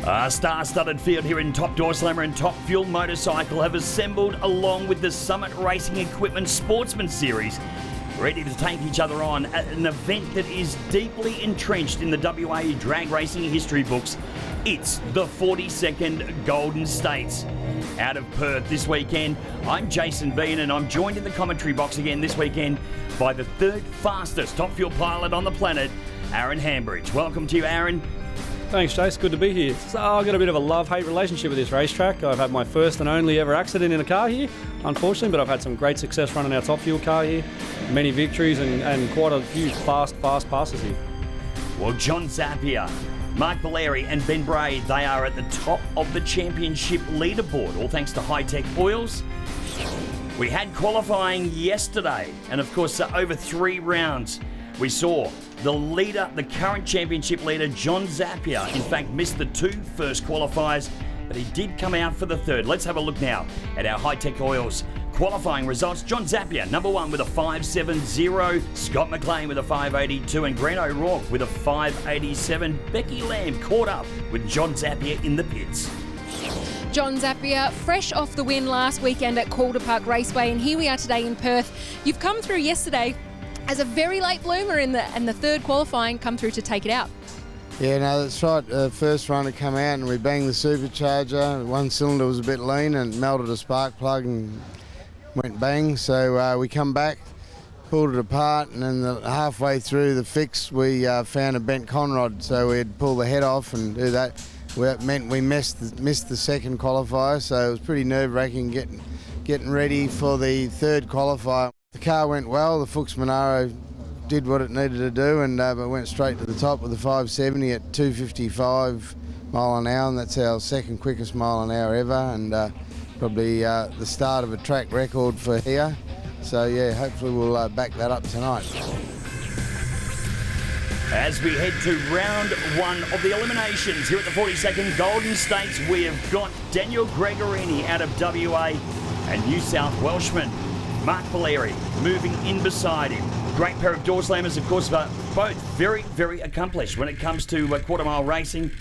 A star-studded field here in Top Door Slammer and Top Fuel Motorcycle have assembled along with the Summit Racing Equipment Sportsman Series, ready to take each other on at an event that is deeply entrenched in the WA drag racing history books. It's the 42nd Goldenstates. Out of Perth this weekend, I'm Jason Bean and I'm joined in the commentary box again this weekend by the third fastest Top Fuel pilot on the planet, Aaron Hambridge. Welcome to you, Aaron. Thanks, Chase. Good to be here. So I've got a bit of a love-hate relationship with this racetrack. I've had my first and only ever accident in a car here, unfortunately, but I've had some great success running our Top Fuel car here, many victories and quite a few fast passes here. Well, John Zappia, Mark Valeri and Ben Bray, they are at the top of the championship leaderboard, all thanks to high-tech oils. We had qualifying yesterday, and of course, over 3 rounds, we saw the leader, the current championship leader, John Zappia, in fact, missed the 2 first qualifiers, but he did come out for the 3rd. Let's have a look now at our high-tech oils qualifying results. John Zappia, number 1 with a 5.70. Scott McLean with a 5.82. And Grant O'Rourke with a 5.87. Becky Lamb caught up with John Zappia in the pits. John Zappia, fresh off the win last weekend at Calder Park Raceway, and here we are today in Perth. You've come through yesterday as a very late bloomer in the 3rd qualifying, come through to take it out. Yeah, no, that's right. First run to come out and we banged the supercharger. One cylinder was a bit lean and melted a spark plug and went bang. So we come back, pulled it apart, and then halfway through the fix we found a bent conrod. So we'd pull the head off and do that. That meant we missed the 2nd qualifier, so it was pretty nerve-wracking getting ready for the 3rd qualifier. The car went well. The Fuchs Monaro did what it needed to do, and but went straight to the top with the 570 at 255 mile an hour, and that's our 2nd quickest mile an hour ever, and probably the start of a track record for here. So yeah, hopefully we'll back that up tonight. As we head to round 1 of the eliminations here at the 42nd Goldenstates, we have got Daniel Gregorini out of WA and New South Welshman Mark Valeri moving in beside him. Great pair of door slammers, of course, but both very, very accomplished when it comes to quarter mile racing.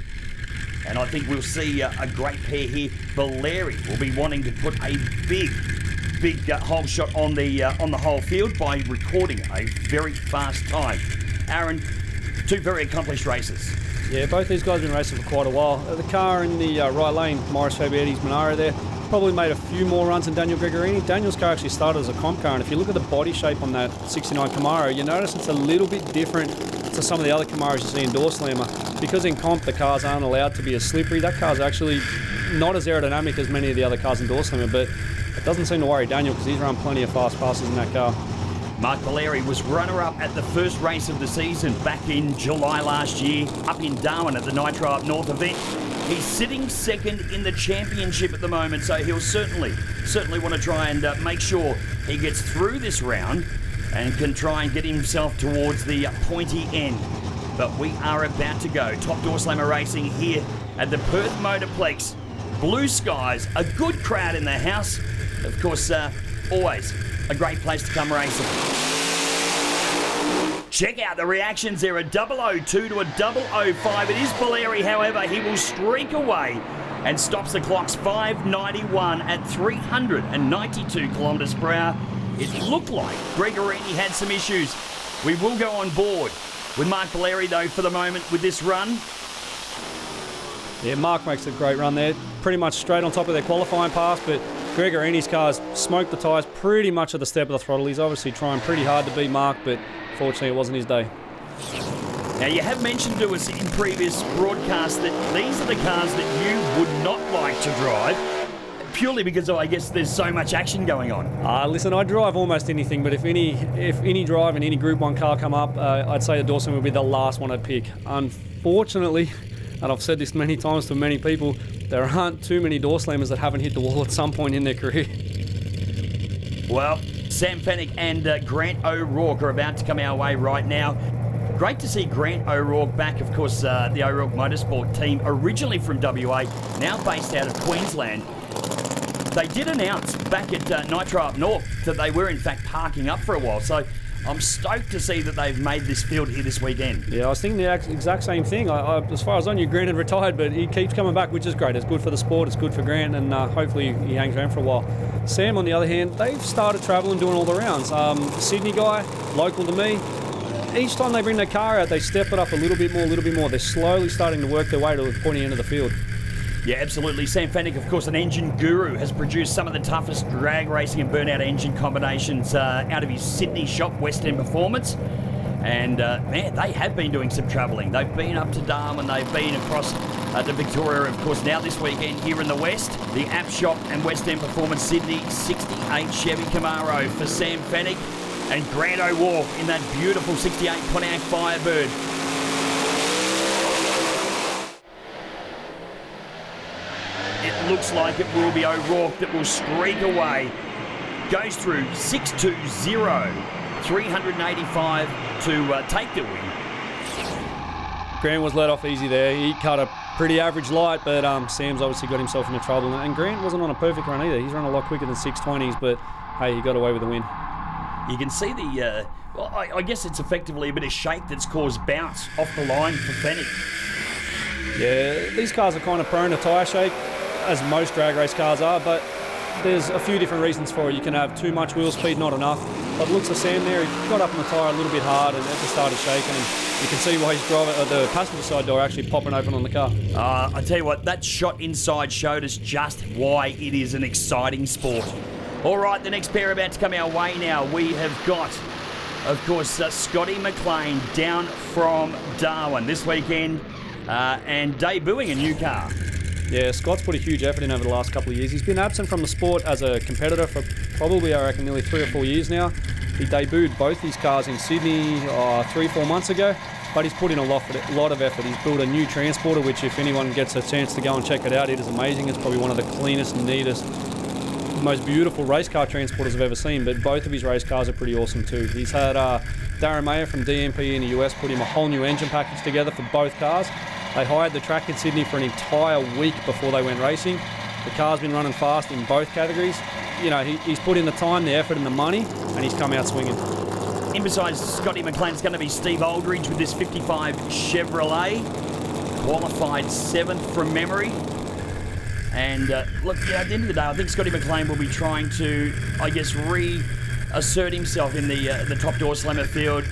And I think we'll see a great pair here. Valeri will be wanting to put a big hole shot on the whole field by recording a very fast time. Aaron, 2 very accomplished races. Yeah, both these guys have been racing for quite a while. The car in the right lane, Maurice Fabietti's Monaro there, probably made a few more runs than Daniel Gregorini. Daniel's car actually started as a comp car, and if you look at the body shape on that 69 Camaro, you notice it's a little bit different to some of the other Camaros you see in door slammer. Because in comp the cars aren't allowed to be as slippery, that car's actually not as aerodynamic as many of the other cars in door slammer, but it doesn't seem to worry Daniel because he's run plenty of fast passes in that car. Mark Valeri was runner-up at the first race of the season back in July last year, up in Darwin at the Nitro Up North event. He's sitting 2nd in the championship at the moment, so he'll certainly want to try and make sure he gets through this round and can try and get himself towards the pointy end. But we are about to go. Top Door Slammer Racing here at the Perth Motorplex. Blue skies, a good crowd in the house. Of course, always a great place to come racing. Check out the reactions there, a 002 to a 005. It is Valeri, however, he will streak away and stops the clocks 5.91 at 392 kilometres per hour. It looked like Gregorini had some issues. We will go on board with Mark Valeri, though, for the moment with this run. Yeah, Mark makes a great run there. Pretty much straight on top of their qualifying pass, but Gregorini's car's smoked the tyres pretty much at the step of the throttle. He's obviously trying pretty hard to beat Mark, but fortunately it wasn't his day. Now, you have mentioned to us in previous broadcasts that these are the cars that you would not like to drive, purely because I guess there's so much action going on. Listen, I drive almost anything, but if any drive and any Group 1 car come up, I'd say the Dawson would be the last one I'd pick. Unfortunately, and I've said this many times to many people, there aren't too many door slammers that haven't hit the wall at some point in their career. Well, Sam Fennick and Grant O'Rourke are about to come our way right now. Great to see Grant O'Rourke back, of course, the O'Rourke Motorsport team, originally from WA, now based out of Queensland. They did announce back at Nitro Up North that they were in fact parking up for a while, so I'm stoked to see that they've made this field here this weekend. Yeah, I was thinking the exact same thing. As far as I knew, Grant had retired, but he keeps coming back, which is great. It's good for the sport, it's good for Grant, and hopefully he hangs around for a while. Sam, on the other hand, they've started travelling, doing all the rounds. Sydney guy, local to me. Each time they bring their car out, they step it up a little bit more. They're slowly starting to work their way to the pointy end of the field. Yeah, absolutely. Sam Fennick, of course, an engine guru, has produced some of the toughest drag racing and burnout engine combinations out of his Sydney shop, West End Performance. And, man, they have been doing some travelling. They've been up to Darwin, they've been across to Victoria, of course, now this weekend here in the West. The App Shop and West End Performance Sydney 68 Chevy Camaro for Sam Fennick and Grant O'Rourke in that beautiful 68 Pontiac Firebird. It looks like it will be O'Rourke that will streak away. Goes through 620, 385 to take the win. Grant was let off easy there. He cut a pretty average light, but Sam's obviously got himself into trouble. And Grant wasn't on a perfect run either. He's run a lot quicker than 620s, but hey, he got away with the win. You can see the, well, I guess it's effectively a bit of shake that's caused bounce off the line for Fennick. Yeah, these cars are kind of prone to tyre shake, as most drag race cars are, but there's a few different reasons for it. You can have too much wheel speed, not enough. But looks of Sam there, he got up on the tyre a little bit hard and it just started shaking. And you can see why his driver, the passenger side door actually popping open on the car. I tell you what, that shot inside showed us just why it is an exciting sport. All right, the next pair about to come our way now. We have got, of course, Scotty McLean down from Darwin this weekend and debuting a new car. Yeah, Scott's put a huge effort in over the last couple of years. He's been absent from the sport as a competitor for probably, I reckon, nearly 3 or 4 years now. He debuted both these cars in Sydney 3-4 months ago, but he's put in a lot of effort. He's built a new transporter, which if anyone gets a chance to go and check it out, it is amazing. It's probably one of the cleanest, neatest, most beautiful race car transporters I've ever seen, but both of his race cars are pretty awesome too. He's had Darren Mayer from DMP in the US put him a whole new engine package together for both cars. They hired the track in Sydney for an entire week before they went racing. The car's been running fast in both categories. You know, he's put in the time, the effort and the money, and he's come out swinging. In besides Scotty McLean, it's going to be Steve Aldridge with this 55 Chevrolet. Qualified 7th from memory. And look, yeah, at the end of the day, I think Scotty McLean will be trying to, I guess, reassert himself in the top door slammer field.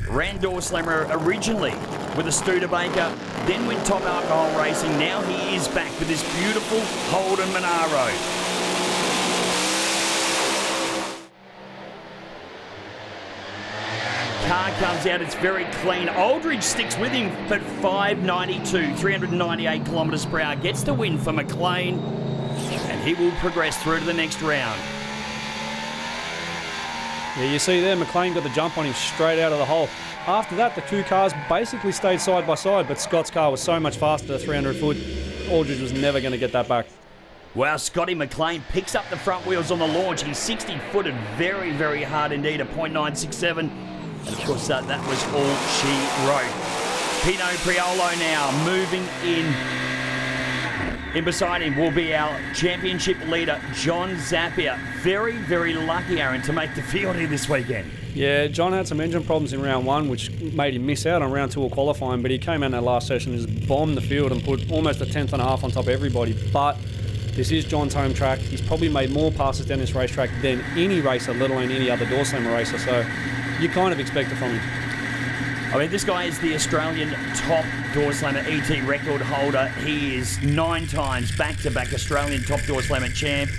Ran door slammer originally with a Studebaker, then went top alcohol racing. Now he is back with this beautiful Holden Monaro. Car comes out, it's very clean. Aldridge sticks with him, but 592, 398 kilometres per hour, gets the win for McLean, and he will progress through to the next round. Yeah, you see there, McLean got the jump on him straight out of the hole. After that, the two cars basically stayed side by side, but Scott's car was so much faster, 300 foot. Aldridge was never going to get that back. Wow, Scotty McLean picks up the front wheels on the launch. He's 60-footed very, very hard indeed, a .967. And of course, that was all she wrote. Pino Priolo now moving in. In beside him will be our championship leader, John Zappia. Very, very lucky, Aaron, to make the field here this weekend. Yeah, John had some engine problems in round 1, which made him miss out on round 2 of qualifying, but he came out in that last session and just bombed the field and put almost a 10th and a half on top of everybody. But this is John's home track. He's probably made more passes down this racetrack than any racer, let alone any other door slammer racer, so you kind of expect it from him. I mean, this guy is the Australian top door slammer ET record holder. He is 9 times back-to-back Australian top door slammer champ.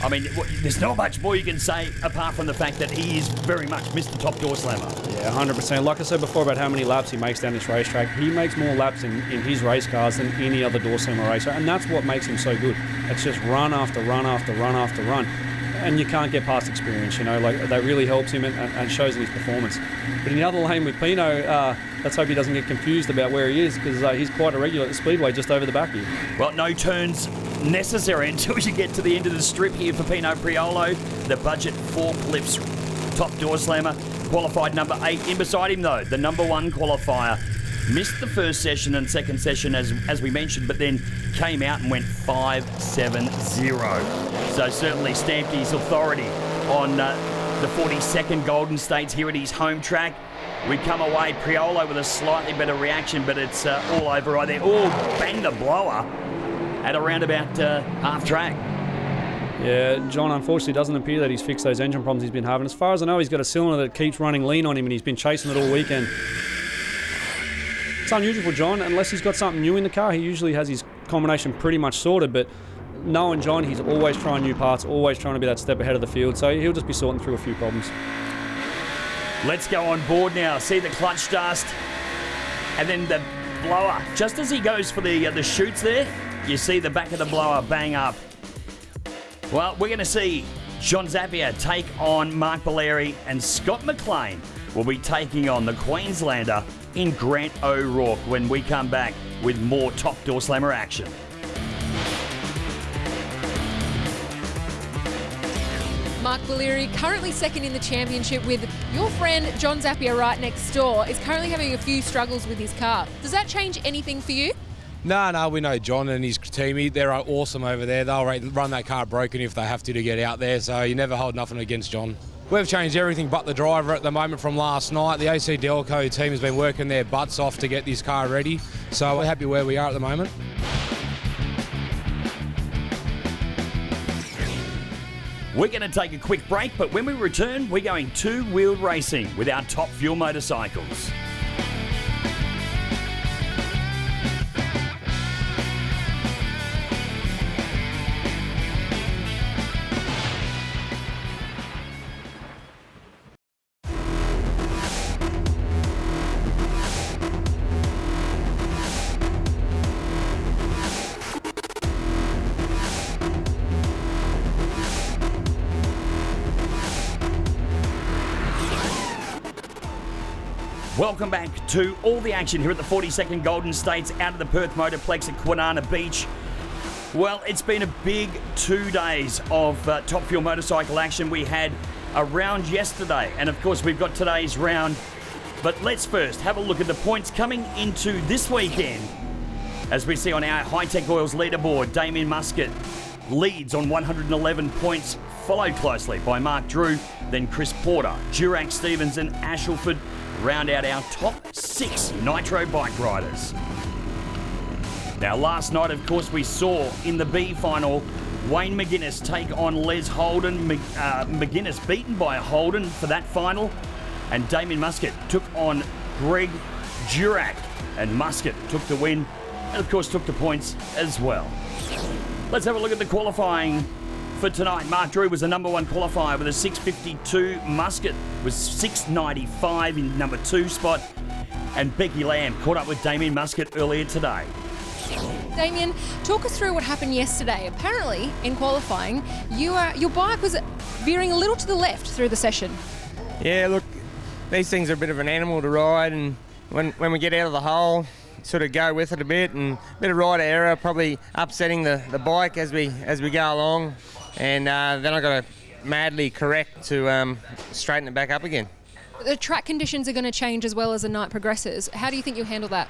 I mean, there's not much more you can say apart from the fact that he is very much Mr. Top Door Slammer. Yeah, 100%. Like I said before about how many laps he makes down this racetrack, he makes more laps in his race cars than any other door slammer racer, and that's what makes him so good. It's just run after run after run after run. And you can't get past experience, you know, like that really helps him and shows in his performance. But in the other lane with Pino, let's hope he doesn't get confused about where he is, because he's quite irregular at the speedway just over the back here. Well, no turns necessary until you get to the end of the strip here for Pino Priolo. The budget forklifts top door slammer, qualified number 8. In beside him, though, the number 1 qualifier. Missed the first session and second session, as we mentioned, but then came out and went 5.70. So certainly stamped his authority on the 42nd Goldenstates here at his home track. We come away, Priolo with a slightly better reaction, but it's all over right there. Oh, bang the blower at around about half track. Yeah, John, unfortunately, doesn't appear that he's fixed those engine problems he's been having. As far as I know, he's got a cylinder that keeps running lean on him, and he's been chasing it all weekend. It's unusual for John. Unless he's got something new in the car, he usually has his combination pretty much sorted, but knowing John, he's always trying new parts, always trying to be that step ahead of the field, so he'll just be sorting through a few problems. Let's go on board now. See the clutch dust, and then the blower. Just as he goes for the chutes there, you see the back of the blower bang up. Well, we're going to see John Zappia take on Mark Valeri, and Scott McLean will be taking on the Queenslander in Grant O'Rourke when we come back with more Top Door Slammer action. Mark Valeri, currently second in the championship with your friend John Zappia right next door, is currently having a few struggles with his car. Does that change anything for you? No, we know John and his team. They're awesome over there. They'll run that car broken if they have to get out there, so you never hold nothing against John. We've changed everything but the driver at the moment from last night. The AC Delco team has been working their butts off to get this car ready, so we're happy where we are at the moment. We're going to take a quick break, but when we return, we're going two-wheeled racing with our Top Fuel motorcycles. Welcome back to all the action here at the 42nd Goldenstates out of the Perth Motorplex at Kwinana Beach. Well, it's been a big 2 days of Top Fuel motorcycle action. We had a round yesterday, and of course we've got today's round. But let's first have a look at the points coming into this weekend. As we see on our High-Tech Oils leaderboard, Damien Muscat leads on 111 points, followed closely by Mark Drew, then Chris Porter, Durack Stevens and Ashelford round out our top 6 Nitro bike riders. Now, last night, of course, we saw in the B final Wayne McGuinness take on Les Holden. McGuinness beaten by Holden for that final, and Damien Muscat took on Greg Durack, and Muscat took the win and, of course, took the points as well. Let's have a look at the qualifying for tonight. Mark Drew was the number 1 qualifier with a 6:52. Muscat was 6:95 in number 2 spot. And Becky Lamb caught up with Damien Muscat earlier today. Damien, talk us through what happened yesterday. Apparently, in qualifying, your bike was veering a little to the left through the session. Yeah, look, these things are a bit of an animal to ride, and when we get out of the hole, sort of go with it a bit, and a bit of rider error, probably upsetting the bike as we go along, and then I got to madly correct to straighten it back up again. The track conditions are going to change as well as the night progresses. How do you think you'll handle that?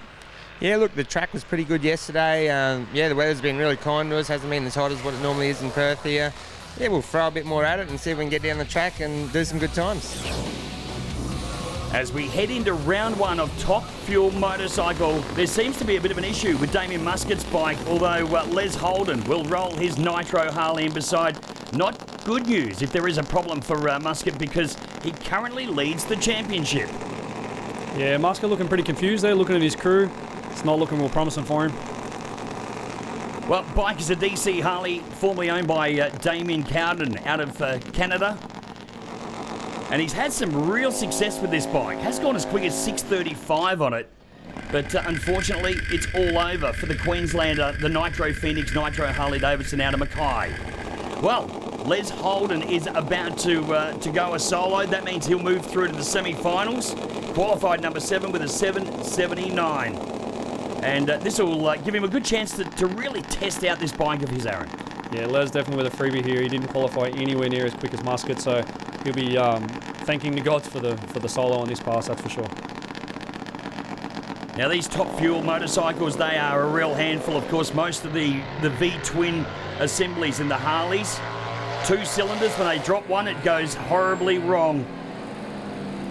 Yeah, look, the track was pretty good yesterday. The weather's been really kind to us. Hasn't been as hot as what it normally is in Perth here. Yeah, we'll throw a bit more at it and see if we can get down the track and do some good times. As we head into round 1 of Top Fuel motorcycle, there seems to be a bit of an issue with Damien Muscat's bike, although Les Holden will roll his Nitro Harley in beside. Not good news if there is a problem for Muscat, because he currently leads the championship. Yeah, Muscat looking pretty confused there, looking at his crew. It's not looking real promising for him. Well, bike is a DC Harley, formerly owned by Damien Cowden out of Canada. And he's had some real success with this bike. Has gone as quick as 6:35 on it. But unfortunately, it's all over for the Queenslander, the Nitro Phoenix, Nitro Harley Davidson out of Mackay. Well, Les Holden is about to go a solo. That means he'll move through to the semi-finals. Qualified number 7 with a 7:79. And this will give him a good chance to really test out this bike of his, Aaron. Yeah, Les definitely with a freebie here. He didn't qualify anywhere near as quick as Muscat, so he'll be thanking the gods for the solo on this pass, that's for sure. Now, these Top Fuel motorcycles, they are a real handful. Of course, most of the V-twin assemblies in the Harleys 2 cylinders, when they drop one, it goes horribly wrong.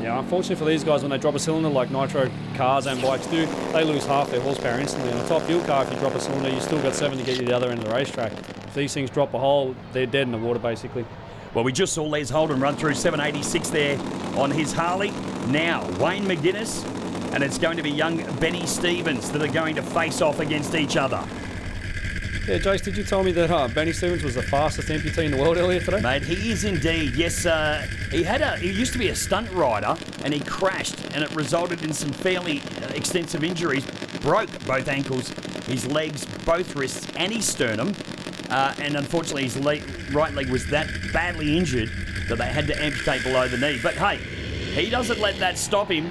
Yeah, unfortunately for these guys, when they drop a cylinder like nitro cars and bikes do, they lose half their horsepower instantly. On a top fuel car, if you drop a cylinder, you still got 7 to get you to the other end of the racetrack. If these things drop a hole, they're dead in the water, basically. Well, we just saw Les Holden run through 786 there on his Harley. Now, Wayne McGuinness, and it's going to be young Benny Stevens that are going to face off against each other. Yeah, Jace, did you tell me that Benny Stevens was the fastest amputee in the world earlier today? Mate, he is indeed. Yes, he used to be a stunt rider, and he crashed, and it resulted in some fairly extensive injuries. Broke both ankles, his legs, both wrists, and his sternum. And unfortunately, his right leg was that badly injured that they had to amputate below the knee. But hey, he doesn't let that stop him.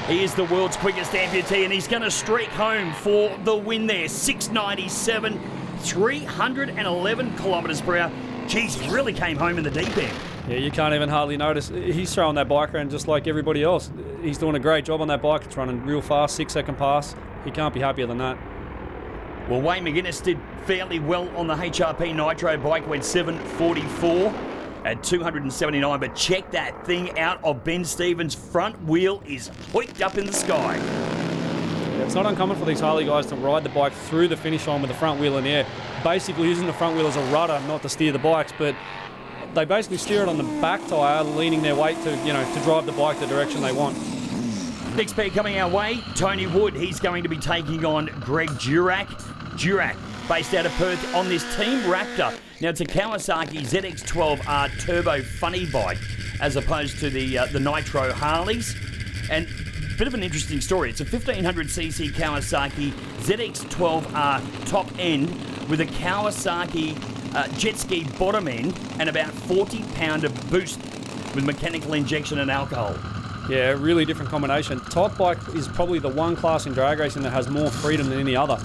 He is the world's quickest amputee, and he's going to streak home for the win there. 697, 311 kilometres per hour. Geez, he really came home in the deep end. Yeah, you can't even hardly notice. He's throwing that bike around just like everybody else. He's doing a great job on that bike. It's running real fast, 6-second pass. He can't be happier than that. Well, Wayne McGuinness did fairly well on the HRP Nitro bike, went 744 at 279, but check that thing out of Ben Stevens' front wheel is hoiked up in the sky. Yeah, it's not uncommon for these Harley guys to ride the bike through the finish line with the front wheel in the air, basically using the front wheel as a rudder, not to steer the bikes, but they basically steer it on the back tyre, leaning their weight to drive the bike the direction they want. Next pair coming our way, Tony Wood. He's going to be taking on Greg Durack. Durack, based out of Perth, on this Team Raptor. Now, it's a Kawasaki ZX12R Turbo funny bike, as opposed to the Nitro Harleys. And a bit of an interesting story. It's a 1500cc Kawasaki ZX12R top end with a Kawasaki jet ski bottom end and about 40-pounder boost with mechanical injection and alcohol. Yeah, really different combination. Top bike is probably the one class in drag racing that has more freedom than any other.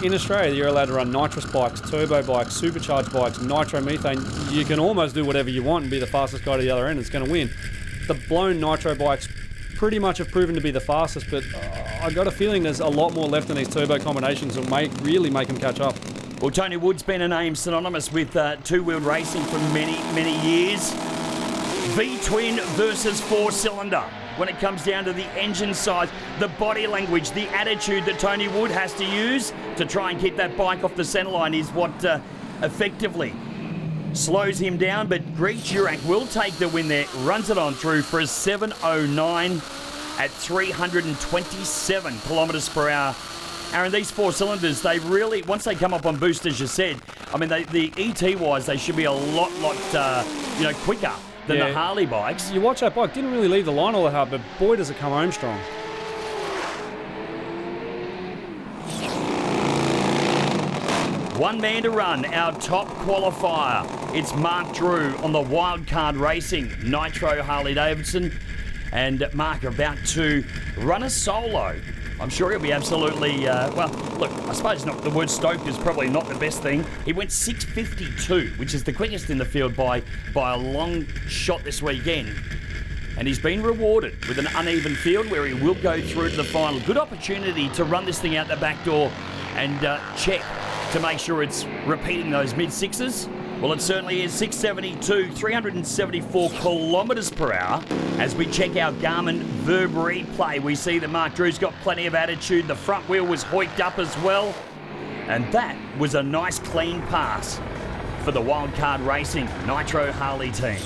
In Australia, you're allowed to run nitrous bikes, turbo bikes, supercharged bikes, nitromethane. You can almost do whatever you want and be the fastest guy to the other end. It's going to win. The blown nitro bikes pretty much have proven to be the fastest, but I got a feeling there's a lot more left in these turbo combinations that really make them catch up. Well, Tony Wood's been a name synonymous with two-wheeled racing for many, many years. V-twin versus four-cylinder. When it comes down to the engine size, the body language, the attitude that Tony Wood has to use to try and keep that bike off the centre line is what effectively slows him down. But Greg Durack will take the win there, runs it on through for a 7:09 at 327 kilometres per hour. Aaron, these four cylinders, they really, once they come up on boost, as you said, I mean, the ET-wise, they should be a lot quicker than the Harley bikes. You watch that bike, didn't really leave the line all that hard, but boy, does it come home strong. One man to run, our top qualifier. It's Mark Drew on the Wildcard Racing Nitro Harley-Davidson. And Mark about to run a solo. I'm sure he'll be absolutely, look, I suppose the word stoked is probably not the best thing. He went 6:52, which is the quickest in the field by a long shot this weekend. And he's been rewarded with an uneven field where he will go through to the final. Good opportunity to run this thing out the back door and check to make sure it's repeating those mid-sixes. Well, it certainly is. 672, 374 kilometres per hour. As we check our Garmin Verb replay, we see that Mark Drew's got plenty of attitude. The front wheel was hoiked up as well. And that was a nice clean pass for the Wildcard Racing Nitro Harley team.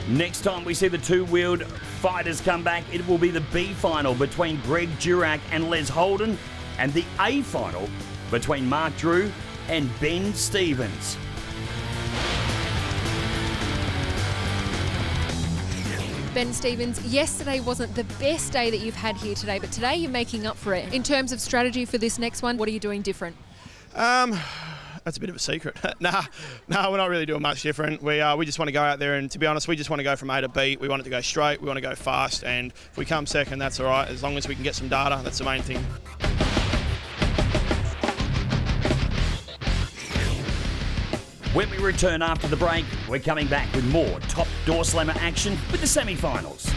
Next time we see the two-wheeled fighters come back, it will be the B final between Greg Durack and Les Holden, and the A final between Mark Drew and Ben Stevens. Ben Stevens, yesterday wasn't the best day that you've had here today, but today you're making up for it. In terms of strategy for this next one, what are you doing different? That's a bit of a secret. Nah, we're not really doing much different. We just want to go out there, and to be honest, we just want to go from A to B. We want it to go straight, we want to go fast, and if we come second, that's all right. As long as we can get some data, that's the main thing. When we return after the break, we're coming back with more top door slammer action with the semi-finals.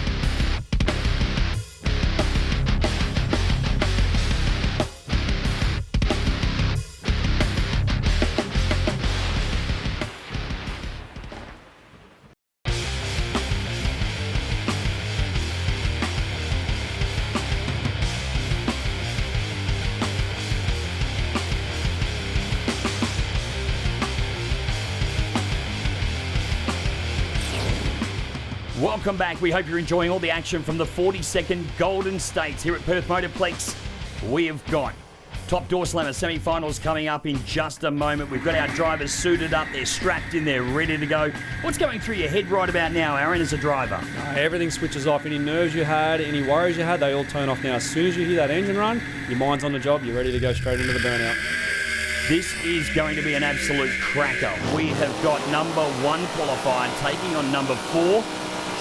Welcome back. We hope you're enjoying all the action from the 42nd Goldenstates here at Perth Motorplex. We have got Top Door Slammer semi-finals coming up in just a moment. We've got our drivers suited up, they're strapped in, they're ready to go. What's going through your head right about now, Aaron, as a driver? Everything switches off. Any nerves you had, any worries you had, they all turn off now. As soon as you hear that engine run, your mind's on the job, you're ready to go straight into the burnout. This is going to be an absolute cracker. We have got number 1 qualifier taking on number 4.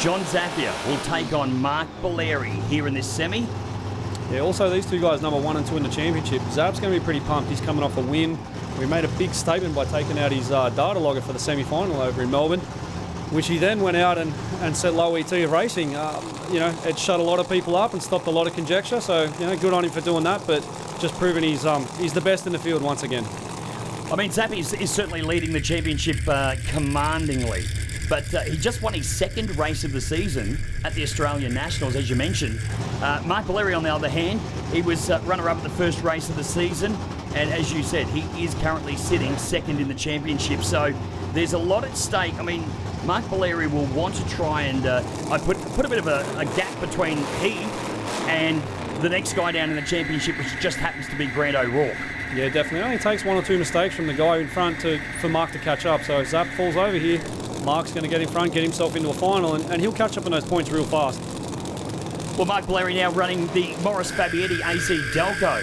John Zappia will take on Mark Valeri here in this semi. Yeah, also these two guys, number 1 and 2 in the championship. Zap's going to be pretty pumped. He's coming off a win. We made a big statement by taking out his data logger for the semi-final over in Melbourne, which he then went out and set low ET of racing. You know, it shut a lot of people up and stopped a lot of conjecture. So, you know, good on him for doing that, but just proving he's the best in the field once again. I mean, Zappia is certainly leading the championship commandingly. But he just won his 2nd race of the season at the Australian Nationals, as you mentioned. Mark Valeri, on the other hand, he was runner-up at the first race of the season. And as you said, he is currently sitting 2nd in the championship. So there's a lot at stake. I mean, Mark Valeri will want to try and put a bit of a gap between he and the next guy down in the championship, which just happens to be Grant O'Rourke. Yeah, definitely. It only takes 1 or 2 mistakes from the guy in front for Mark to catch up. So if Zap falls over here, Mark's going to get in front, get himself into a final, and he'll catch up on those points real fast. Well, Mark Valeri now running the Morris Fabietti AC Delco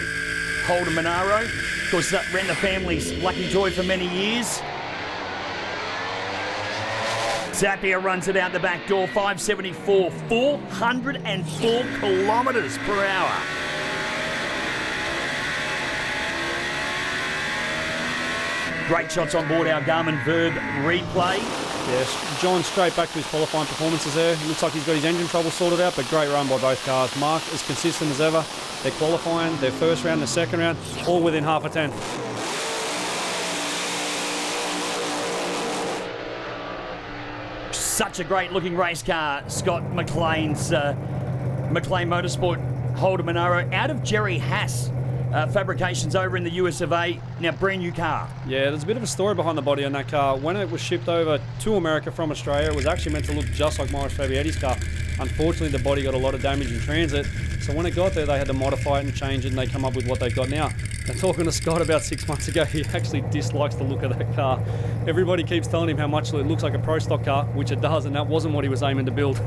Holden Monaro. Of course, that ran the family's lucky toy for many years. Zappia runs it out the back door, 574, 404 kilometres per hour. Great shots on board our Garmin Verb replay. Yes, John straight back to his qualifying performances there. It looks like he's got his engine trouble sorted out, but great run by both cars. Mark as consistent as ever. They're qualifying, their first round, their second round, all within half a 10. Such a great looking race car, Scott McLean's McLean Motorsport Holden Monaro out of Jerry Haas Fabrications over in the US of A. Now, brand new car. Yeah, there's a bit of a story behind the body on that car. When it was shipped over to America from Australia, it was actually meant to look just like Morris Fabietti's car. Unfortunately, the body got a lot of damage in transit, so when it got there, they had to modify it and change it, and they come up with what they've got now. Now, talking to Scott about 6 months ago, he actually dislikes the look of that car. Everybody keeps telling him how much it looks like a pro stock car, which it does, and that wasn't what he was aiming to build.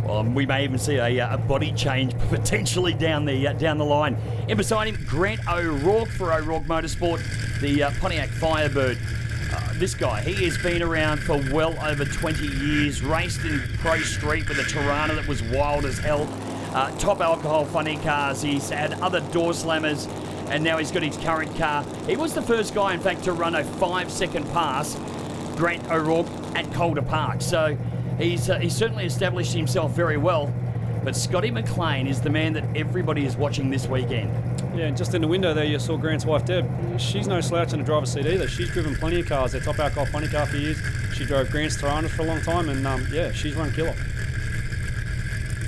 Well, we may even see a body change potentially down the line. In beside him, Grant O'Rourke for O'Rourke Motorsport, the Pontiac Firebird. This guy, he has been around for well over 20 years, raced in Pro Street with a Tirana that was wild as hell. Top alcohol funny cars, he's had other door slammers, and now he's got his current car. He was the first guy, in fact, to run a 5-second pass, Grant O'Rourke, at Calder Park. So he's certainly established himself very well. But Scotty McLean is the man that everybody is watching this weekend. Yeah, and just in the window there, you saw Grant's wife, Deb. She's no slouch in the driver's seat either. She's driven plenty of cars. Their top alcohol funny car for years. She drove Grant's Tiranas for a long time, and yeah, she's run killer.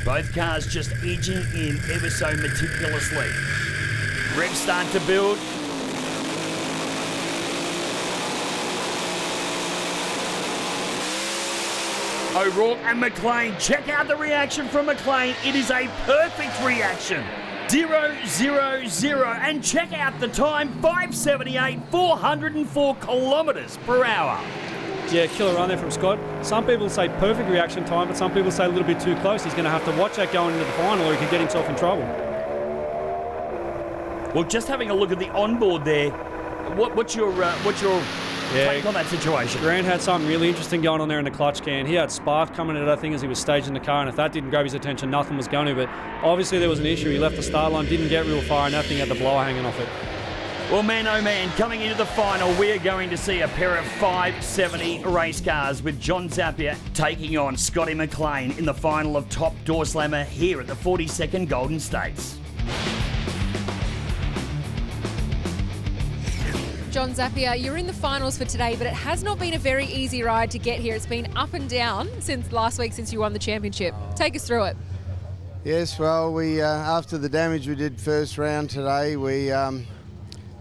Both cars just edging in ever so meticulously. Revs start to build. O'Rourke and McLean. Check out the reaction from McLean. It is a perfect reaction. 0-0-0. And check out the time, 578, 404 kilometres per hour. Yeah, killer run there from Scott. Some people say perfect reaction time, but some people say a little bit too close. He's going to have to watch that going into the final, or he could get himself in trouble. Well, just having a look at the onboard there, what's your take on that situation? Grant had something really interesting going on there in the clutch can. He had spark coming into that thing as he was staging the car, and if that didn't grab his attention, nothing was going to. But obviously there was an issue. He left the start line, didn't get real far, and that thing had the blower hanging off it. Well, man, oh man, coming into the final, we are going to see a pair of 570 race cars with John Zappia taking on Scotty McLean in the final of Top Door Slammer here at the 42nd Goldenstates. John Zappia, you're in the finals for today, but it has not been a very easy ride to get here. It's been up and down since last week, since you won the championship. Take us through it. Yes, well, we after the damage we did first round today, we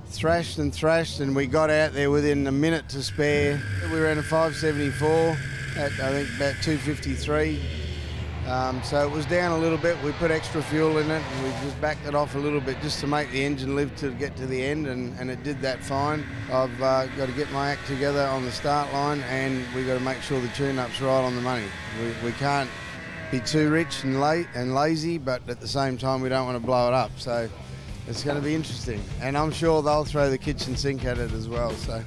thrashed and we got out there within a minute to spare. We ran a 574, at I think about 253. So it was down a little bit. We put extra fuel in it and we just backed it off a little bit just to make the engine live to get to the end, and it did that fine. I've got to get my act together on the start line, and we've got to make sure the tune-up's right on the money. We can't be too rich and late and lazy, but at the same time we don't want to blow it up. So it's going to be interesting, and I'm sure they'll throw the kitchen sink at it as well. So.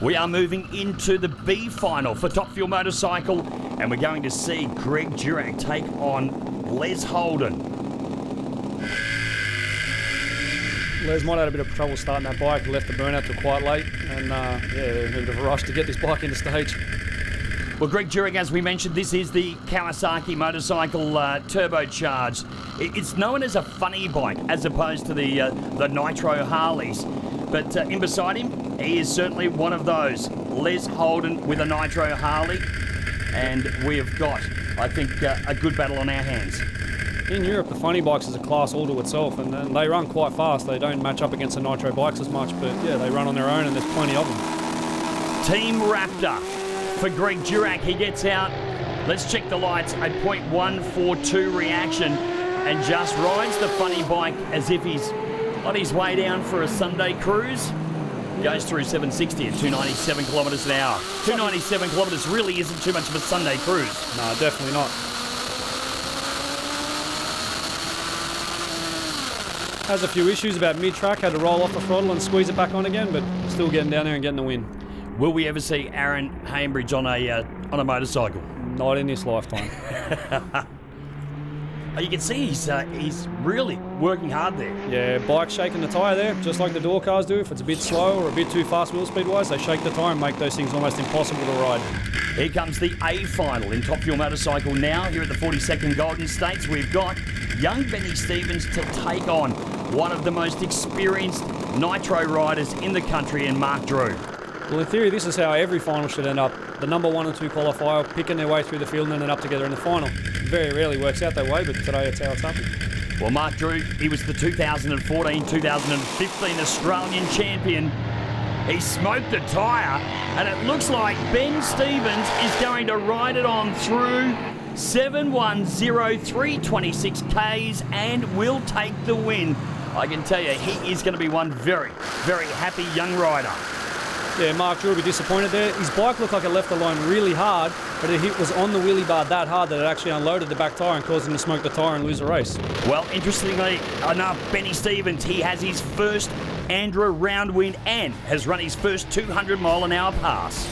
We are moving into the B final for Top Fuel Motorcycle, and we're going to see Greg Durack take on Les Holden. Les might have had a bit of trouble starting that bike. Left the burnout till quite late, and a bit of a rush to get this bike into stage. Well, Greg Durack, as we mentioned, this is the Kawasaki motorcycle turbocharged. It's known as a funny bike as opposed to the Nitro Harleys. But in beside him, he is certainly one of those. Les Holden with a Nitro Harley. And we have got, I think, a good battle on our hands. In Europe, the funny bikes is a class all to itself, and they run quite fast. They don't match up against the Nitro bikes as much, but yeah, they run on their own, and there's plenty of them. Team Raptor for Greg Durack. He gets out. Let's check the lights. A .142 reaction, and just rides the funny bike as if he's on his way down for a Sunday cruise. Goes through 760 at 297 kilometres an hour. 297 kilometres really isn't too much of a Sunday cruise. No, definitely not. Has a few issues about mid-track, had to roll off the throttle and squeeze it back on again, but still getting down there and getting the win. Will we ever see Aaron Hambridge on a motorcycle? Not in this lifetime. You can see he's really working hard there. Yeah, bike shaking the tyre there, just like the door cars do. If it's a bit slow or a bit too fast wheel speed-wise, they shake the tyre and make those things almost impossible to ride. Here comes the A final in Top Fuel Motorcycle now. Here at the 42nd Goldenstates, we've got young Benny Stevens to take on one of the most experienced Nitro riders in the country in Mark Drew. Well, in theory, this is how every final should end up. The number 1 and 2 qualifier picking their way through the field and then up together in the final. Very rarely works out that way, but today it's how it's happened. Well, Mark Drew, he was the 2014-2015 Australian champion. He smoked the tyre, and it looks like Ben Stevens is going to ride it on through 710-326 Ks and will take the win. I can tell you, he is going to be one very, very happy young rider. Yeah, Mark Drew will be disappointed there. His bike looked like it left the line really hard, but it was on the wheelie bar that hard that it actually unloaded the back tyre and caused him to smoke the tyre and lose the race. Well, interestingly enough, Benny Stevens, he has his first ANDRA round win and has run his first 200-mile-an-hour pass.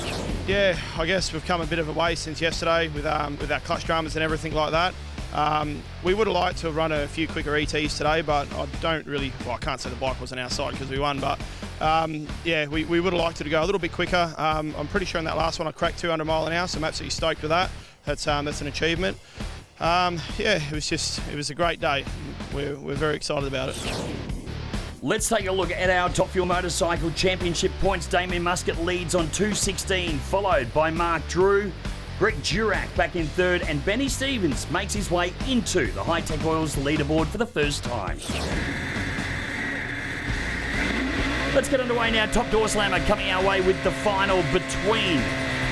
Yeah, I guess we've come a bit of a way since yesterday with our clutch dramas and everything like that. We would have liked to have run a few quicker ETs today, but I can't say the bike wasn't our side because we won, but we would have liked it to go a little bit quicker. I'm pretty sure in that last one I cracked 200 mile an hour, so I'm absolutely stoked with that. That's an achievement. It was a great day. We're very excited about it. Let's take a look at our Top Fuel Motorcycle Championship points. Damien Muscat leads on 216, followed by Mark Drew. Greg Durack back in third, and Benny Stevens makes his way into the High-Tech Oils leaderboard for the first time. Let's get underway now. Top Door Slammer coming our way with the final between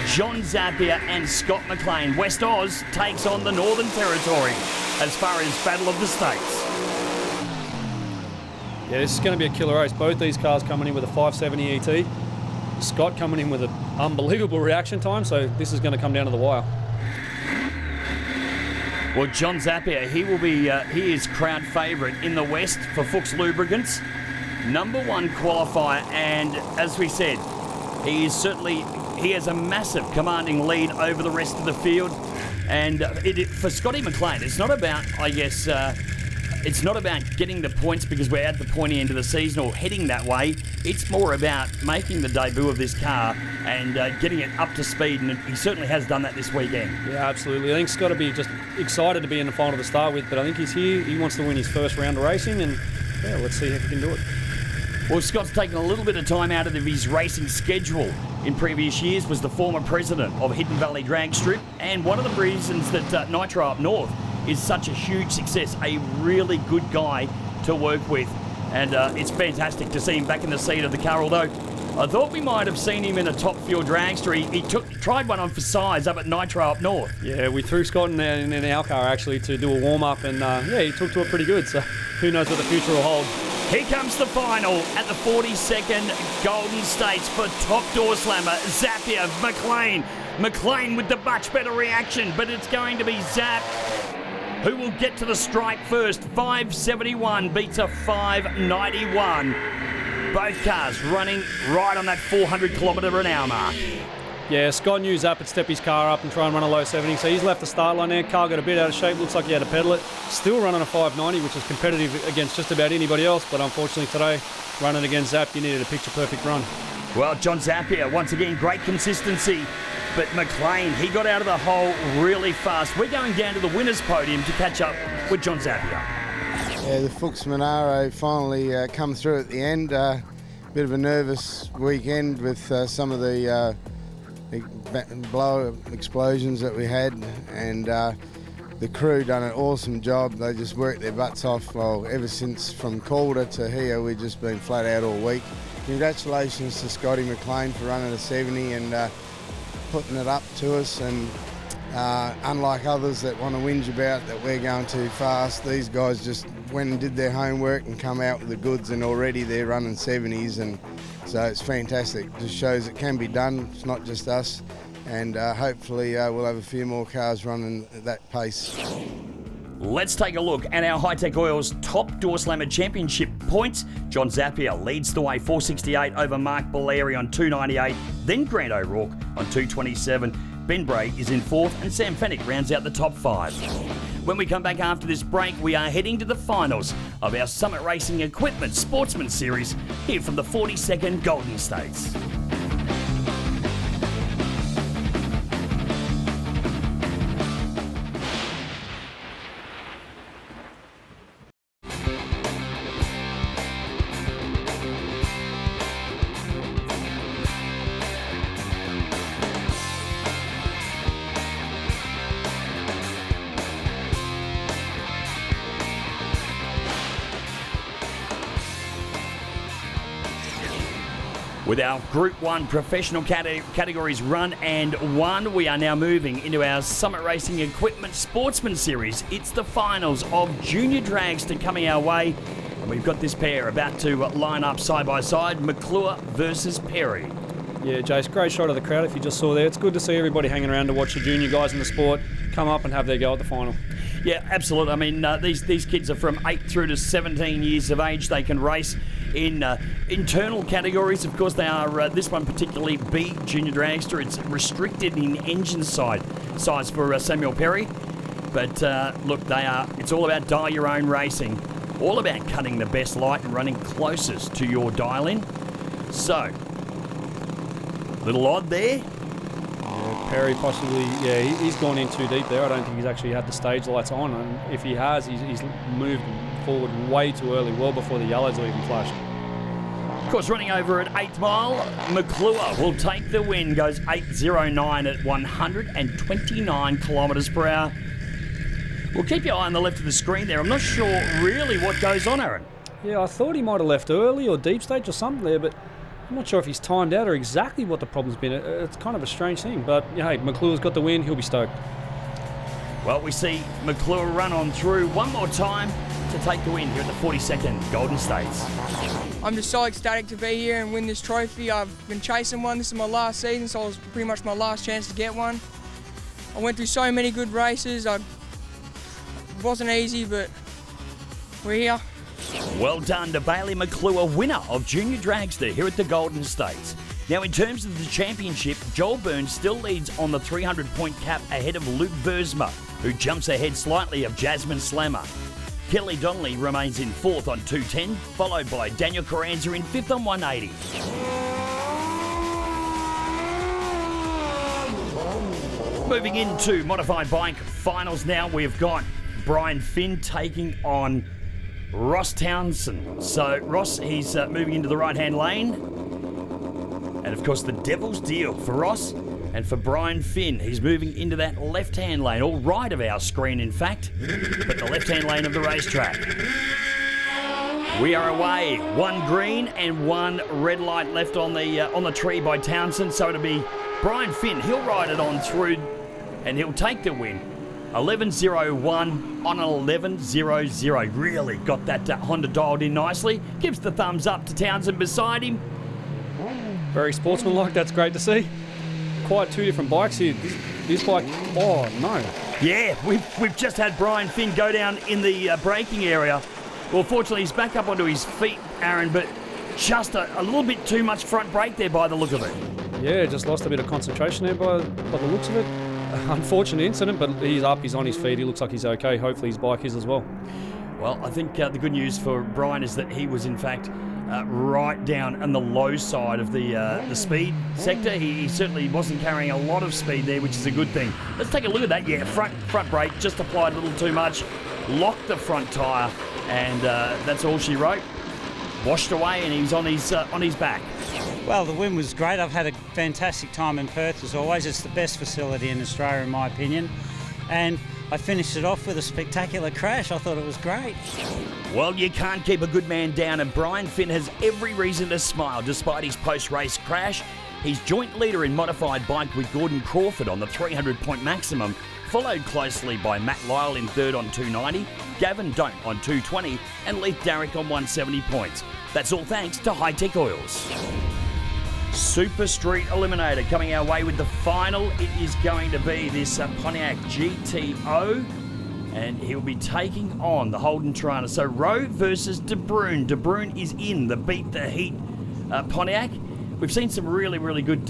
John Zapier and Scott McLean. West Oz takes on the Northern Territory as far as Battle of the States. Yeah, this is going to be a killer race. Both these cars coming in with a 570 ET. Scott coming in with an unbelievable reaction time, so this is going to come down to the wire. Well, John Zapier, he is crowd favourite in the West for Fuchs Lubricants. Number 1 qualifier, and as we said, he has a massive commanding lead over the rest of the field. And for Scotty McLean, it's not about, it's not about getting the points because we're at the pointy end of the season or heading that way. It's more about making the debut of this car and getting it up to speed, and he certainly has done that this weekend. Yeah, absolutely. I think Scott will be just excited to be in the final to start with, but I think he's here. He wants to win his first round of racing, and yeah, let's see if he can do it. Well, Scott's taken a little bit of time out of his racing schedule. In previous years was the former president of Hidden Valley Drag Strip, and one of the reasons that Nitro up north is such a huge success. A really good guy to work with. And it's fantastic to see him back in the seat of the car, although I thought we might have seen him in a top fuel dragster. He tried one on for size up at Nitro up north. Yeah, we threw Scott in our car actually to do a warm-up, and he took to it pretty good, so who knows what the future will hold. Here comes the final at the 42nd Golden States for top door slammer, Zapier, McLean. McLean with the much better reaction, but it's going to be Zap who will get to the stripe first. 571 beats a 591. Both cars running right on that 400 kilometre an hour mark. Yeah, Scott knew Zap would step his car up and try and run a low 70, so he's left the start line there. Car got a bit out of shape, looks like he had to pedal it. Still running a 590, which is competitive against just about anybody else, but unfortunately today, running against Zap, you needed a picture-perfect run. Well, John Zapier, once again, great consistency. But McLean, he got out of the hole really fast. We're going down to the winner's podium to catch up with John Zapier. Yeah, the Fuchs Monaro finally come through at the end. Bit of a nervous weekend with some of the blow explosions that we had, and the crew done an awesome job. They just worked their butts off. Well, ever since from Calder to here, we've just been flat out all week. Congratulations to Scotty McLean for running a 70 and putting it up to us, and unlike others that want to whinge about that we're going too fast, these guys just went and did their homework and come out with the goods, and already they're running 70s, and so it's fantastic. Just shows it can be done. It's not just us, and hopefully we'll have a few more cars running at that pace. Let's take a look at our High-Tech Oils Top Door Slammer Championship points. John Zapier leads the way, 468 over Mark Valeri on 298, then Grant O'Rourke on 227. Ben Bray is in fourth, and Sam Fennick rounds out the top five. When we come back after this break, we are heading to the finals of our Summit Racing Equipment Sportsman Series here from the 42nd Golden States. With our Group 1 professional categories run and won, we are now moving into our Summit Racing Equipment Sportsman Series. It's the finals of Junior Dragster coming our way. And we've got this pair about to line up side by side, McClure versus Perry. Yeah, Jace, great shot of the crowd if you just saw there. It's good to see everybody hanging around to watch the junior guys in the sport come up and have their go at the final. Yeah, absolutely. I mean, these kids are from 8 through to 17 years of age. They can race in internal categories. Of course, they are, this one particularly, B Junior Dragster. It's restricted in engine size for Samuel Perry. But look, it's all about dial your own racing. All about cutting the best light and running closest to your dial-in. So, little odd there. Perry possibly, yeah, he's gone in too deep there. I don't think he's actually had the stage lights on, and if he has, he's moved forward way too early, well before the yellows are even flashed. Of course, running over at 8th mile, McClure will take the win, goes 8.09 at 129 kilometres per hour. We'll keep your eye on the left of the screen there. I'm not sure really what goes on, Aaron. Yeah, I thought he might have left early or deep stage or something there, but I'm not sure if he's timed out or exactly what the problem's been. It's kind of a strange thing, but hey, McClure's got the win. He'll be stoked. Well, we see McClure run on through one more time to take the win here at the 42nd Golden States. I'm just so ecstatic to be here and win this trophy. I've been chasing one. This is my last season, so it was pretty much my last chance to get one. I went through so many good races. It wasn't easy, but we're here. Well done to Bailey McClure, winner of Junior Dragster here at the Golden States. Now, in terms of the championship, Joel Burns still leads on the 300-point cap ahead of Luke Versma, who jumps ahead slightly of Jasmine Slammer. Kelly Donnelly remains in 4th on 210, followed by Daniel Carranza in 5th on 180. Moving into modified bike finals now, we've got Brian Finn taking on Ross Townsend. So Ross, he's moving into the right-hand lane. And of course, the devil's deal for Ross And for Brian Finn, he's moving into that left-hand lane, all right of our screen, in fact, but the left-hand lane of the racetrack. We are away. 1 green and 1 red light left on the tree by Townsend, so it'll be Brian Finn. He'll ride it on through, and he'll take the win. 11.01 on 11.00. Really got that Honda dialed in nicely. Gives the thumbs up to Townsend beside him. Very sportsmanlike. That's great to see. Quite two different bikes here. This bike, oh no. Yeah, we've just had Brian Finn go down in the braking area. Well, fortunately, he's back up onto his feet, Aaron, but just a little bit too much front brake there by the look of it. Yeah, just lost a bit of concentration there by the looks of it. Unfortunate incident, but he's up, he's on his feet, he looks like he's okay. Hopefully his bike is as well. Well, I think the good news for Brian is that he was, in fact, right down on the low side of the speed sector. He certainly wasn't carrying a lot of speed there, which is a good thing. Let's take a look at that. Yeah, front brake just applied a little too much, locked the front tyre, and that's all she wrote. Washed away, and he's on his back. Well, the win was great. I've had a fantastic time in Perth as always. It's the best facility in Australia, in my opinion. And I finished it off with a spectacular crash. I thought it was great. Well, you can't keep a good man down, and Brian Finn has every reason to smile despite his post-race crash. He's joint leader in modified bike with Gordon Crawford on the 300-point maximum, followed closely by Matt Lyle in third on 290, Gavin Don't on 220, and Leith Darrick on 170 points. That's all thanks to High Tech Oils. Super Street Eliminator coming our way with the final. It is going to be this Pontiac GTO, and he'll be taking on the Holden Tirana. So Rowe versus De Bruyn. De Bruyn is in the Beat the Heat Pontiac. We've seen some really, really good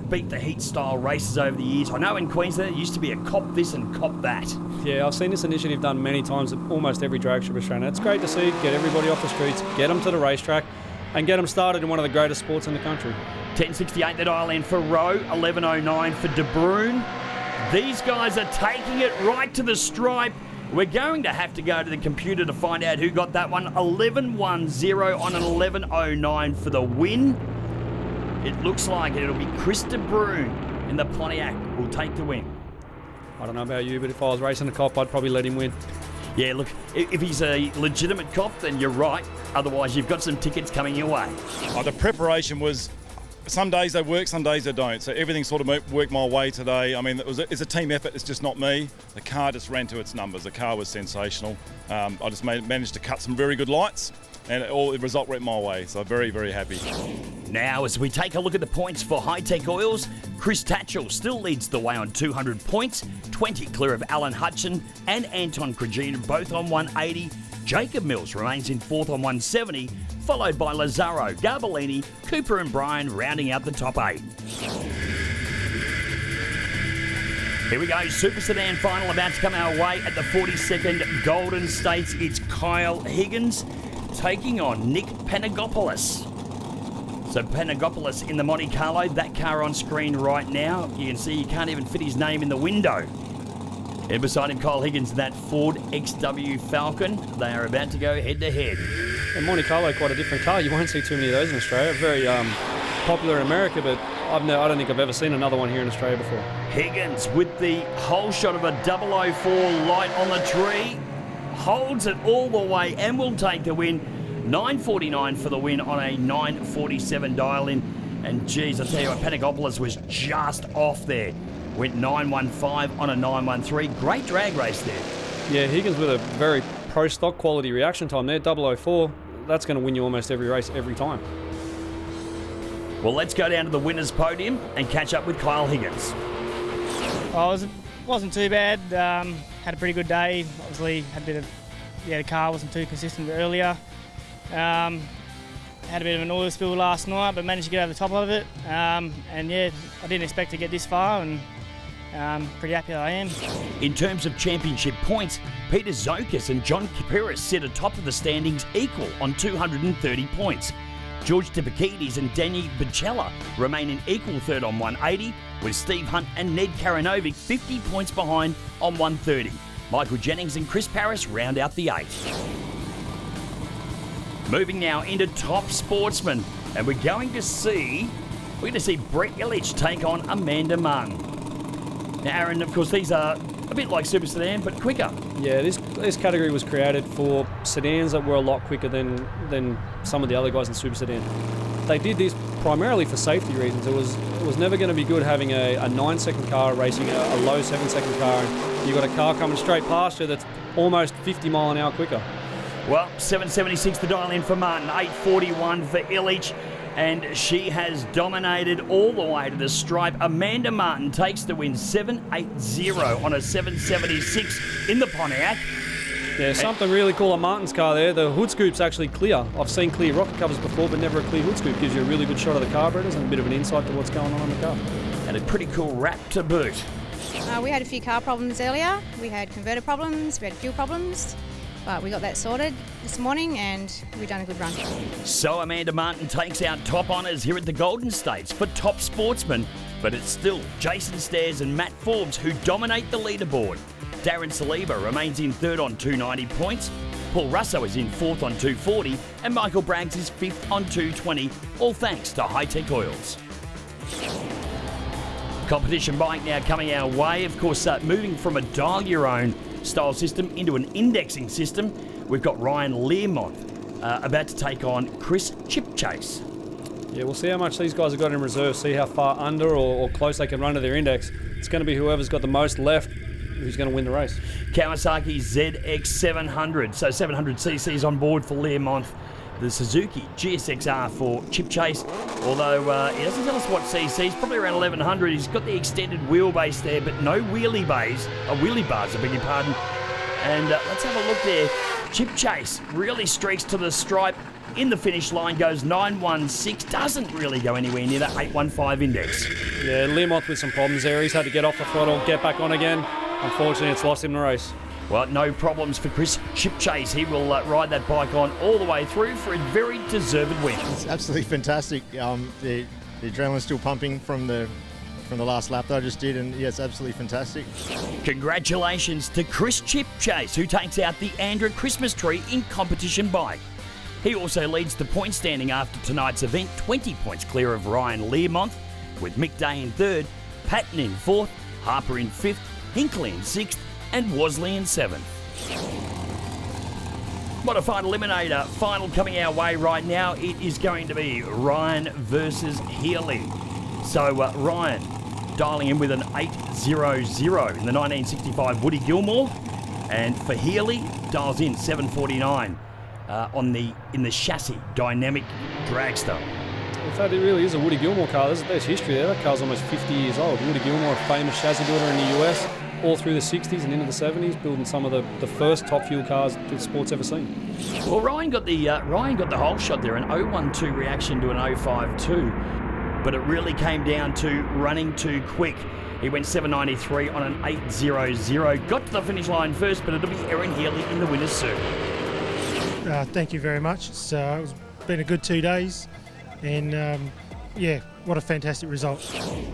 beat the heat style races over the years. I know in Queensland it used to be a cop this and cop that. Yeah, I've seen this initiative done many times at almost every drag strip Australia. It's great to see. Get everybody off the streets, get them to the racetrack, and get them started in one of the greatest sports in the country. 10.68 the dial in for Rowe, 11.09 for De Bruyn. These guys are taking it right to the stripe. We're going to have to go to the computer to find out who got that one. 11.10 on an 11.09 for the win. It looks like it'll be Chris De Bruyn in the Pontiac will take the win. I don't know about you, but if I was racing a cop, I'd probably let him win. Yeah, look, if he's a legitimate cop, then you're right. Otherwise, you've got some tickets coming your way. The preparation was, some days they work, some days they don't. So everything sort of worked my way today. I mean, it's a team effort. It's just not me. The car just ran to its numbers. The car was sensational. I just managed to cut some very good lights, and the result went my way. So very, very happy. Now, as we take a look at the points for High Tech Oils, Chris Tatchell still leads the way on 200 points, 20 clear of Alan Hutchin and Anton Krajina, both on 180. Jacob Mills remains in fourth on 170, followed by Lazzaro, Garbellini, Cooper and Bryan rounding out the top 8. Here we go, Super Sedan final about to come our way at the 42nd Golden States. It's Kyle Higgins taking on Nick Panagopoulos. So Panagopoulos in the Monte Carlo, that car on screen right now. You can see you can't even fit his name in the window. And beside him, Kyle Higgins in that Ford XW Falcon. They are about to go head to head. And Monte Carlo, quite a different car. You won't see too many of those in Australia. Very popular in America, but I don't think I've ever seen another one here in Australia before. Higgins with the whole shot of a 004 light on the tree. Holds it all the way and will take the win. 9.49 for the win on a 9.47 dial-in. And geez, I tell you what, Panagopoulos was just off there. Went 9.15 on a 9.13. Great drag race there. Yeah, Higgins with a very pro stock quality reaction time there. 004, that's going to win you almost every race, every time. Well, let's go down to the winner's podium and catch up with Kyle Higgins. It wasn't too bad. Had a pretty good day. Obviously, had a bit of, the car wasn't too consistent earlier. Had a bit of an oil spill last night, but managed to get over the top of it. I didn't expect to get this far, and pretty happy I am. In terms of championship points, Peter Zokas and John Kipiris sit atop of the standings equal on 230 points. George Tipakides and Danny Bicella remain in equal third on 180, with Steve Hunt and Ned Karanovic 50 points behind on 130. Michael Jennings and Chris Paris round out the 8. Moving now into Top Sportsman, and we're going to see we're going to see Brett Illich take on Amanda Martin. Now, Aaron, of course, these are a bit like Super Sedan, but quicker. Yeah, this category was created for sedans that were a lot quicker than some of the other guys in Super Sedan. They did this primarily for safety reasons. It was never going to be good having a 9-second car racing a low 7-second car, and you've got a car coming straight past you that's almost 50 mile an hour quicker. Well, 7.76 the dial in for Martin, 8.41 for Illich, and she has dominated all the way to the stripe. Amanda Martin takes the win, 7.80 on a 7.76 in the Pontiac. Yeah, something really cool on Martin's car there. The hood scoop's actually clear. I've seen clear rocket covers before, but never a clear hood scoop. Gives you a really good shot of the carburetors and a bit of an insight to what's going on in the car. And a pretty cool wrap to boot. We had a few car problems earlier. We had converter problems, we had fuel problems, but we got that sorted this morning and we've done a good run. So Amanda Martin takes out top honours here at the Goldenstates for top sportsman, but it's still Jason Stairs and Matt Forbes who dominate the leaderboard. Darren Saliba remains in third on 290 points. Paul Russo is in fourth on 240, and Michael Braggs is fifth on 220, all thanks to High Tech Oils. Competition bike now coming our way. Of course, moving from a dial your own style system into an indexing system, we've got Ryan Learmonth about to take on Chris Chipchase. Yeah, we'll see how much these guys have got in reserve, see how far under or close they can run to their index. It's going to be whoever's got the most left who's going to win the race. Kawasaki ZX 700, so 700 cc's on board for Learmonth. The Suzuki GSXR for Chipchase, although he doesn't tell us what cc, probably around 1100. He's got the extended wheelbase there, but no wheelie bars, I beg your pardon. And let's have a look there. Chipchase really streaks to the stripe. In the finish line goes 9.16, doesn't really go anywhere near that 8.15 index. Yeah, Learmonth with some problems there. He's had to get off the throttle, get back on again. Unfortunately, it's lost him the race. Well, no problems for Chris Chipchase. He will ride that bike on all the way through for a very deserved win. It's absolutely fantastic. The adrenaline's still pumping from the last lap that I just did, and yeah, it's absolutely fantastic. Congratulations to Chris Chipchase, who takes out the ANDRA Christmas tree in competition bike. He also leads the point standing after tonight's event, 20 points clear of Ryan Learmonth, with Mick Day in third, Patton in fourth, Harper in fifth, Hinkley in sixth, and Worsley in seventh. What a final eliminator. Final coming our way right now. It is going to be Ryan versus Healy. So Ryan dialing in with an 8.00 in the 1965 Woody Gilmore. And for Healy, dials in 7.49 in the chassis dynamic dragster. In fact, it really is a Woody Gilmore car. There's history there. That car's almost 50 years old. Woody Gilmore, a famous chassis builder in the US, all through the 60s and into the 70s, building some of the first top fuel cars that sport's ever seen. Well, Ryan got the whole shot there, an 0.12 reaction to an 0.52, but it really came down to running too quick. He went 7.93 on an 8.00. Got to the finish line first, but it'll be Erin Healy in the winner's circle. Thank you very much. It's been a good 2 days. And what a fantastic result.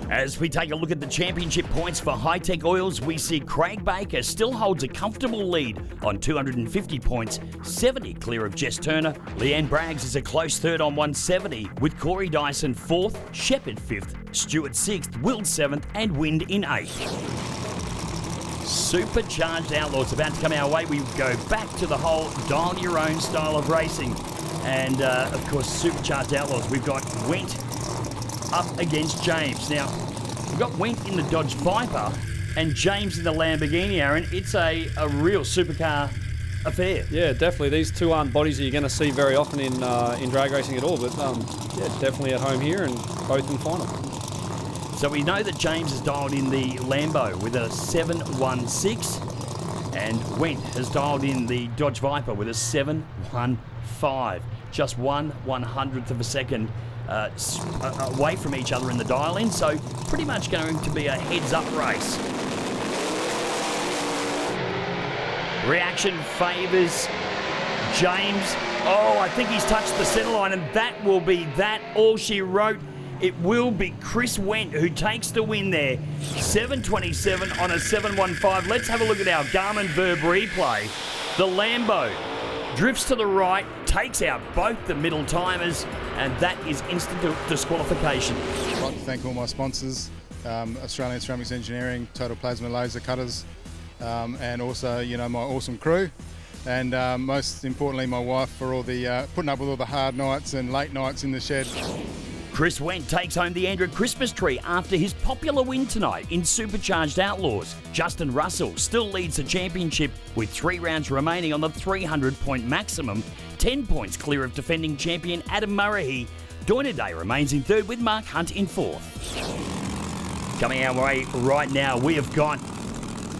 As we take a look at the championship points for High Tech Oils, we see Craig Baker still holds a comfortable lead on 250 points, 70 clear of Jess Turner. Leanne Braggs is a close third on 170, with Corey Dyson fourth, Shepherd fifth, Stewart sixth, Will seventh, and Wind in eighth. Supercharged Outlaws about to come our way. We go back to the whole dial your own style of racing. And, of course, Supercharged Outlaws, we've got Wendt up against James. Now, we've got Wendt in the Dodge Viper and James in the Lamborghini, Aaron. It's a real supercar affair. Yeah, definitely. These two aren't bodies that you're going to see very often in drag racing at all, but definitely at home here and both in final. So we know that James has dialed in the Lambo with a 7.16 and Wendt has dialed in the Dodge Viper with a 7.15. Just 1/100th of a second away from each other in the dial-in, so pretty much going to be a heads-up race. Reaction favours James. Oh, I think he's touched the centre line, and that will be that. All she wrote. It will be Chris Wendt who takes the win there. 7.27 on a 7.15. Let's have a look at our Garmin Verb replay. The Lambo drifts to the right, takes out both the middle timers, and that is instant disqualification. I'd like to thank all my sponsors, Australian Ceramics Engineering, Total Plasma Laser Cutters, and also, my awesome crew, and most importantly, my wife for all the putting up with all the hard nights and late nights in the shed. Chris Wendt takes home the ANDRA Christmas tree after his popular win tonight in Supercharged Outlaws. Justin Russell still leads the championship with 3 rounds remaining on the 300-point maximum, 10 points clear of defending champion Adam Murray. Doina Day remains in third with Mark Hunt in fourth. Coming our way right now, we have got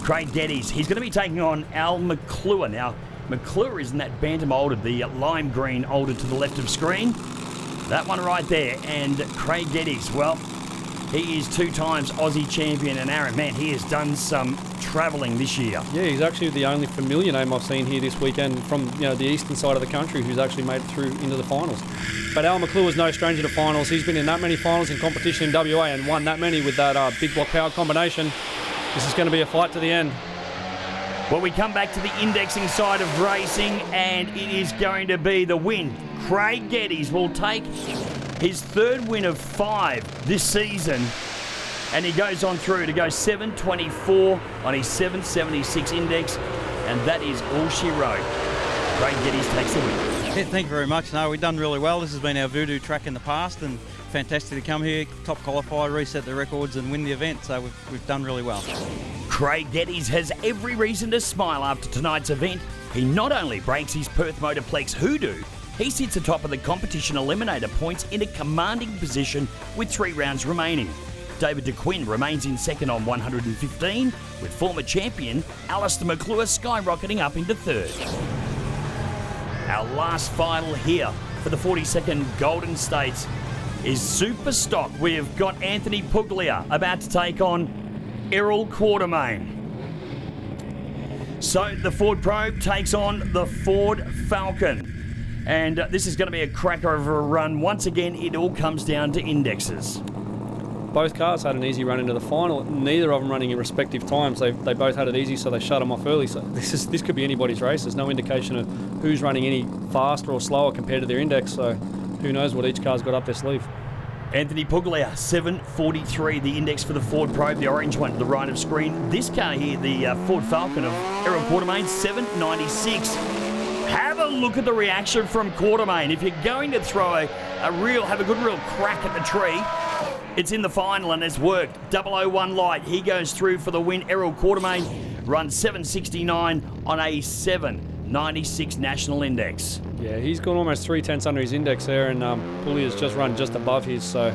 Craig Geddes. He's going to be taking on Al McClure. Now, McClure is in that bantam altered, the lime green altered to the left of screen. That one right there. And Craig Geddes, well, he is 2 times Aussie champion, and Aaron, man, he has done some travelling this year. Yeah, he's actually the only familiar name I've seen here this weekend from the eastern side of the country who's actually made it through into the finals. But Al McClure is no stranger to finals. He's been in that many finals in competition in WA and won that many with that big block power combination. This is going to be a fight to the end. Well, we come back to the indexing side of racing, and it is going to be the win. Craig Geddes will take his 3rd win of 5 this season, and he goes on through to go 7.24 on his 7.76 index, and that is all she wrote. Craig Geddes takes the win. Yeah, thank you very much. No, we've done really well. This has been our voodoo track in the past, and fantastic to come here, top qualify, reset the records and win the event, so we've done really well. Craig Geddes has every reason to smile after tonight's event. He not only breaks his Perth Motorplex hoodoo, he sits atop of the competition eliminator points in a commanding position with 3 rounds remaining. David De Quinn remains in second on 115, with former champion Alistair McClure skyrocketing up into 3rd. Our last final here for the 42nd Goldenstates is Super Stock. We've got Anthony Puglia about to take on Errol Quatermain. So the Ford Probe takes on the Ford Falcon. And this is going to be a cracker of a run. Once again, it all comes down to indexes. Both cars had an easy run into the final. Neither of them running in respective times. They both had it easy, so they shut them off early. So this could be anybody's race. There's no indication of who's running any faster or slower compared to their index. So who knows what each car's got up their sleeve. Anthony Puglia, 7.43, the index for the Ford Probe, the orange one to the right of screen. This car here, the Ford Falcon of Errol Quatermain, 7.96. Have a look at the reaction from Quatermain. If you're going to throw have a good real crack at the tree, it's in the final and it's worked. 001 light, he goes through for the win. Errol Quatermain runs 7.69 on a 7.96 national index. Yeah, he's gone almost 3/10 under his index there, and Puglia's just run just above his. So,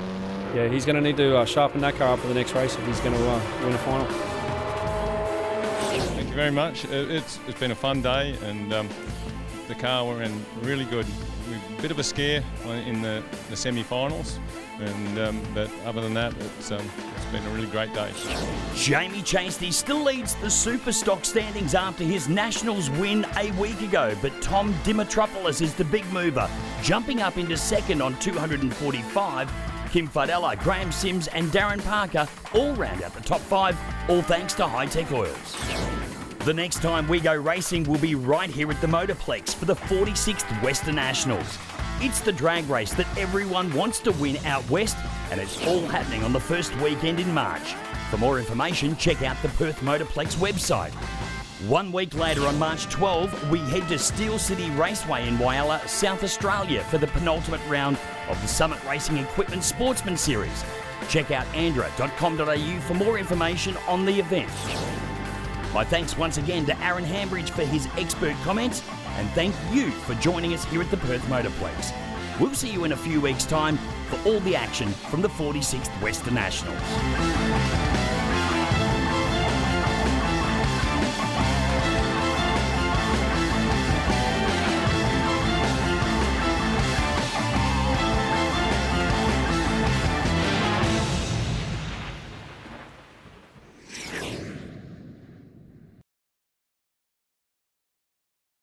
yeah, he's going to need to sharpen that car up for the next race if he's going to win a final. Thank you very much. It's been a fun day, and the car were in really good. A bit of a scare in the semi-finals, but other than that, it's been a really great day. Jamie Chasty still leads the Super Stock standings after his Nationals win a week ago, but Tom Dimitropoulos is the big mover, jumping up into second on 245. Kim Fardella, Graham Sims and Darren Parker all round out the top 5, all thanks to High Tech Oils. The next time we go racing will be right here at the Motorplex for the 46th Western Nationals. It's the drag race that everyone wants to win out west, and it's all happening on the first weekend in March. For more information, check out the Perth Motorplex website. 1 week later, on March 12, we head to Steel City Raceway in Whyalla, South Australia for the penultimate round of the Summit Racing Equipment Sportsman Series. Check out andra.com.au for more information on the event. My thanks once again to Aaron Hambridge for his expert comments, and thank you for joining us here at the Perth Motorplex. We'll see you in a few weeks' time for all the action from the 46th Western Nationals.